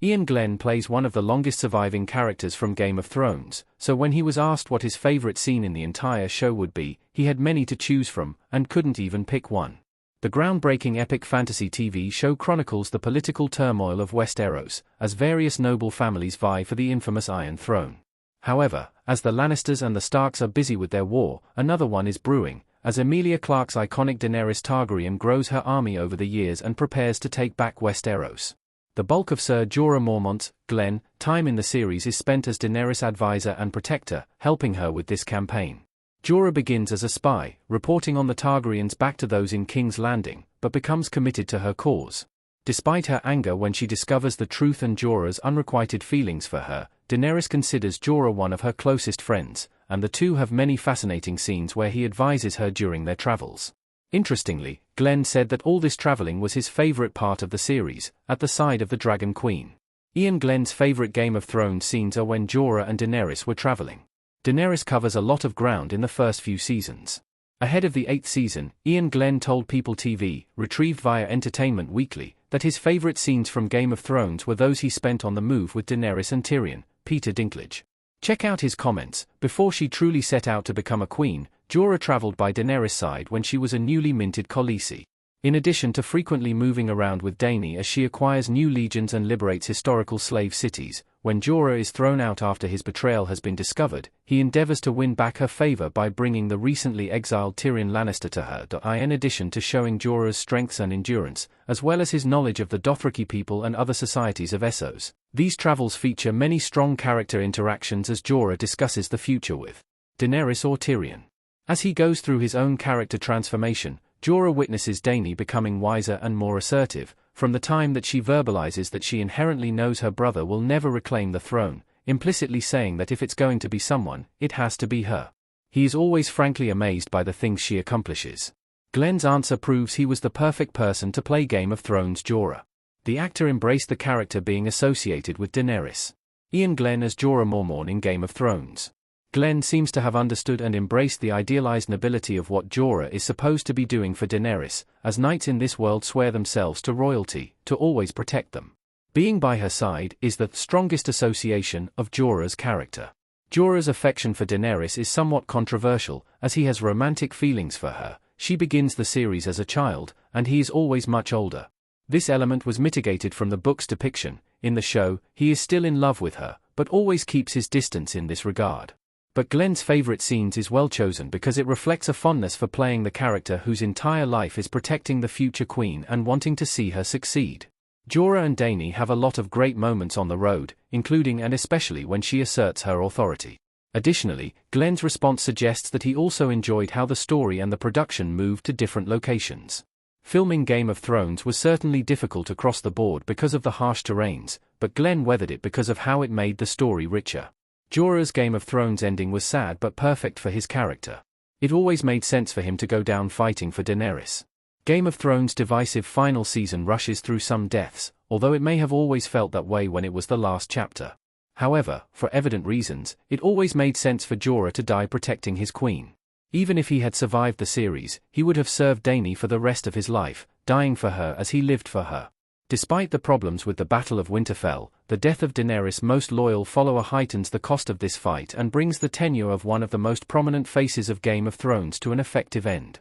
Iain Glen plays one of the longest surviving characters from Game of Thrones, so when he was asked what his favorite scene in the entire show would be, he had many to choose from, and couldn't even pick one. The groundbreaking epic fantasy TV show chronicles the political turmoil of Westeros, as various noble families vie for the infamous Iron Throne. However, as the Lannisters and the Starks are busy with their war, another one is brewing, as Emilia Clarke's iconic Daenerys Targaryen grows her army over the years and prepares to take back Westeros. The bulk of Sir Jorah Mormont's, Glen, time in the series is spent as Daenerys' advisor and protector, helping her with this campaign. Jorah begins as a spy, reporting on the Targaryens back to those in King's Landing, but becomes committed to her cause. Despite her anger when she discovers the truth and Jorah's unrequited feelings for her, Daenerys considers Jorah one of her closest friends, and the two have many fascinating scenes where he advises her during their travels. Interestingly, Glen said that all this traveling was his favorite part of the series, at the side of the Dragon Queen. Iain Glen's favorite Game of Thrones scenes are when Jorah and Daenerys were traveling. Daenerys covers a lot of ground in the first few seasons. Ahead of the 8th season, Iain Glen told People TV, retrieved via Entertainment Weekly, that his favorite scenes from Game of Thrones were those he spent on the move with Daenerys and Tyrion, Peter Dinklage. Check out his comments. Before she truly set out to become a queen, Jorah traveled by Daenerys' side when she was a newly minted Khaleesi. In addition to frequently moving around with Dany as she acquires new legions and liberates historical slave cities, when Jorah is thrown out after his betrayal has been discovered, he endeavors to win back her favor by bringing the recently exiled Tyrion Lannister to her. In addition to showing Jorah's strengths and endurance, as well as his knowledge of the Dothraki people and other societies of Essos, these travels feature many strong character interactions as Jorah discusses the future with Daenerys or Tyrion. As he goes through his own character transformation, Jorah witnesses Dany becoming wiser and more assertive, from the time that she verbalizes that she inherently knows her brother will never reclaim the throne, implicitly saying that if it's going to be someone, it has to be her. He is always frankly amazed by the things she accomplishes. Glen's answer proves he was the perfect person to play Game of Thrones Jorah. The actor embraced the character being associated with Daenerys. Iain Glen as Jorah Mormont in Game of Thrones. Glen seems to have understood and embraced the idealized nobility of what Jorah is supposed to be doing for Daenerys, as knights in this world swear themselves to royalty, to always protect them. Being by her side is the strongest association of Jorah's character. Jorah's affection for Daenerys is somewhat controversial, as he has romantic feelings for her. She begins the series as a child, and he is always much older. This element was mitigated from the book's depiction. In the show, he is still in love with her, but always keeps his distance in this regard. But Glen's favorite scenes is well chosen because it reflects a fondness for playing the character whose entire life is protecting the future queen and wanting to see her succeed. Jorah and Dany have a lot of great moments on the road, including and especially when she asserts her authority. Additionally, Glen's response suggests that he also enjoyed how the story and the production moved to different locations. Filming Game of Thrones was certainly difficult across the board because of the harsh terrains, but Glen weathered it because of how it made the story richer. Jorah's Game of Thrones ending was sad but perfect for his character. It always made sense for him to go down fighting for Daenerys. Game of Thrones' divisive final season rushes through some deaths, although it may have always felt that way when it was the last chapter. However, for evident reasons, it always made sense for Jorah to die protecting his queen. Even if he had survived the series, he would have served Dany for the rest of his life, dying for her as he lived for her. Despite the problems with the Battle of Winterfell, the death of Daenerys' most loyal follower heightens the cost of this fight and brings the tenure of one of the most prominent faces of Game of Thrones to an effective end.